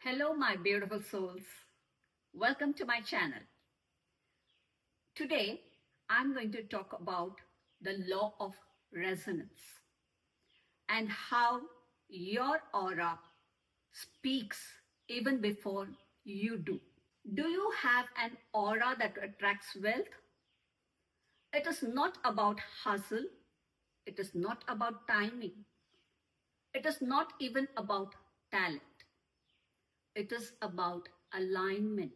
Hello, my beautiful souls. Welcome to my channel. Today, I'm going to talk about the law of resonance and how your aura speaks even before you do. Do you have an aura that attracts wealth? It is not about hustle. It is not about timing. It is not even about talent. It is about alignment.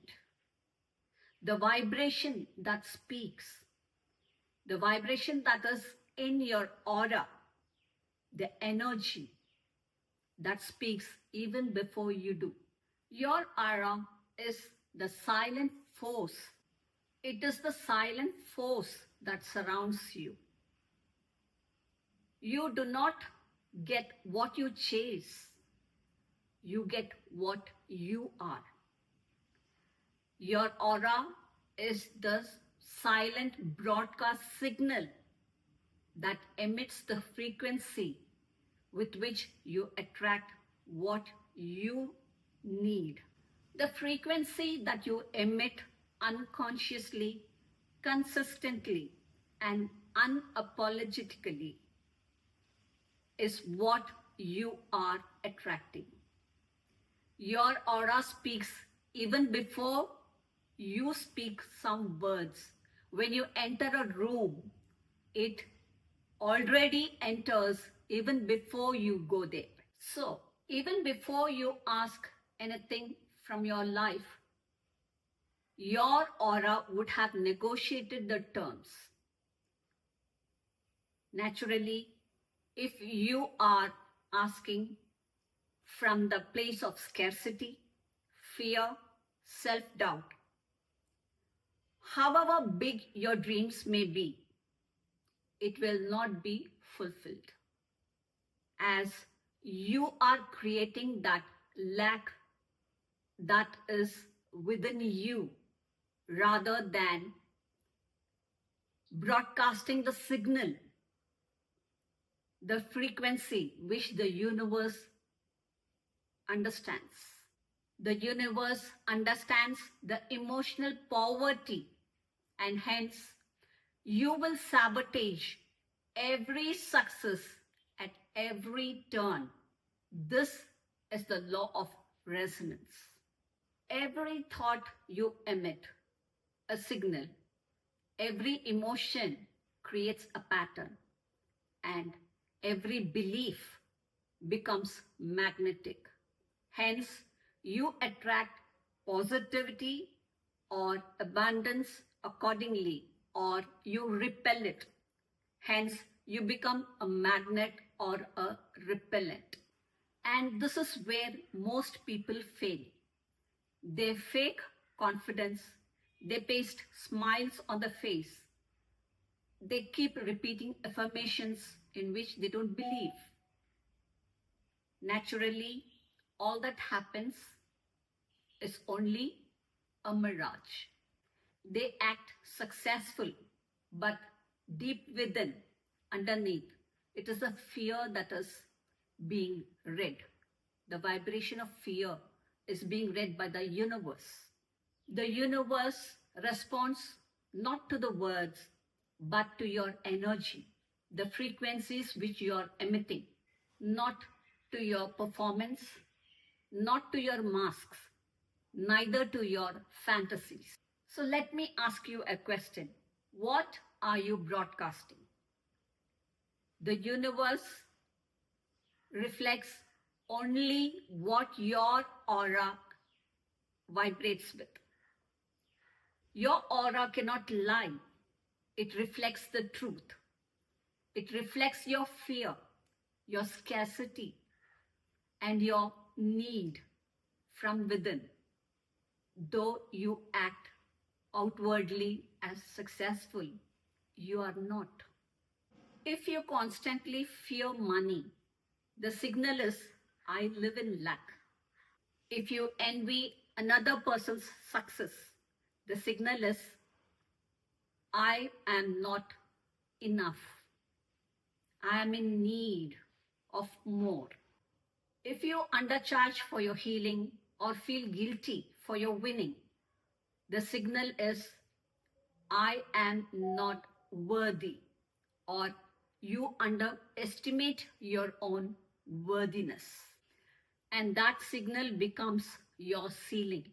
The vibration that speaks, the vibration that is in your aura, the energy that speaks even before you do. Your aura is the silent force. It is the silent force that surrounds you. You do not get what you chase. You get what you are. Your aura is the silent broadcast signal that emits the frequency with which you attract what you need. The frequency that you emit unconsciously, consistently, and unapologetically is what you are attracting. Your aura speaks even before you speak some words. When you enter a room, it already enters even before you go there. So, even before you ask anything from your life, your aura would have negotiated the terms. Naturally, if you are asking from the place of scarcity, fear, self-doubt, however big your dreams may be, it will not be fulfilled, as you are creating that lack that is within you rather than broadcasting the signal, the frequency which the universe understands. The universe understands the emotional poverty, and hence you will sabotage every success at every turn. This is the law of resonance. Every thought you emit a signal. Every emotion creates a pattern, and every belief becomes magnetic. Hence, you attract positivity or abundance accordingly, or you repel it. Hence, you become a magnet or a repellent. And this is where most people fail. They fake confidence. They paste smiles on the face. They keep repeating affirmations in which they don't believe. Naturally, all that happens is only a mirage. They act successful, but deep within, underneath, it is a fear that is being read. The vibration of fear is being read by the universe. The universe responds not to the words, but to your energy, the frequencies which you are emitting, not to your performance, not to your masks, neither to your fantasies. So let me ask you a question. What are you broadcasting? The universe reflects only what your aura vibrates with. Your aura cannot lie. It reflects the truth. It reflects your fear, your scarcity, and your need from within, though you act outwardly as successful, you are not. If you constantly fear money, the signal is, I live in lack. If you envy another person's success, the signal is, I am not enough. I am in need of more. If you undercharge for your healing or feel guilty for your winning. The signal is, I am not worthy, or you underestimate your own worthiness. And that signal becomes your ceiling.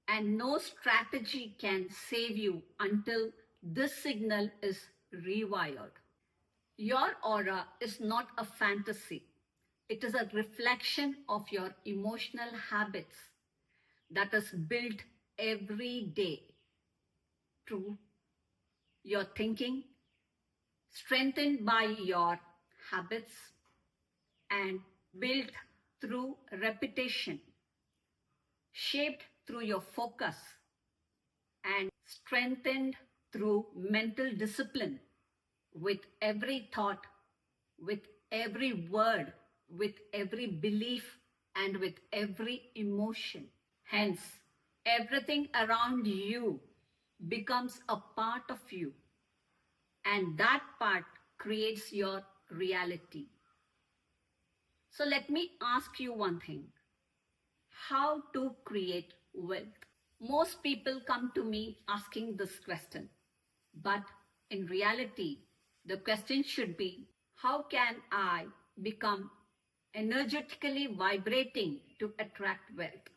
And no strategy can save you until this signal is rewired. Your aura is not a fantasy. It is a reflection of your emotional habits that is built every day through your thinking, strengthened by your habits, and built through repetition, shaped through your focus, and strengthened through mental discipline with every thought, with every word, with every belief, and with every emotion. Hence, everything around you becomes a part of you, and that part creates your reality. So let me ask you one thing. How to create wealth? Most people come to me asking this question, but in reality, the question should be, how can I become energetically vibrating to attract wealth?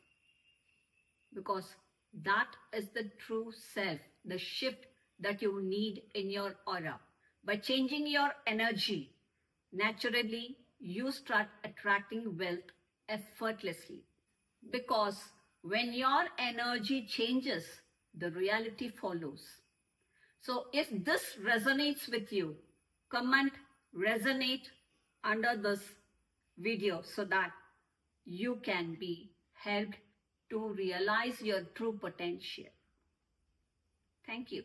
Because that is the true self, the shift that you need in your aura. By changing your energy, naturally you start attracting wealth effortlessly. Because when your energy changes, the reality follows. So if this resonates with you, comment resonate under this video so that you can be helped to realize your true potential. Thank you.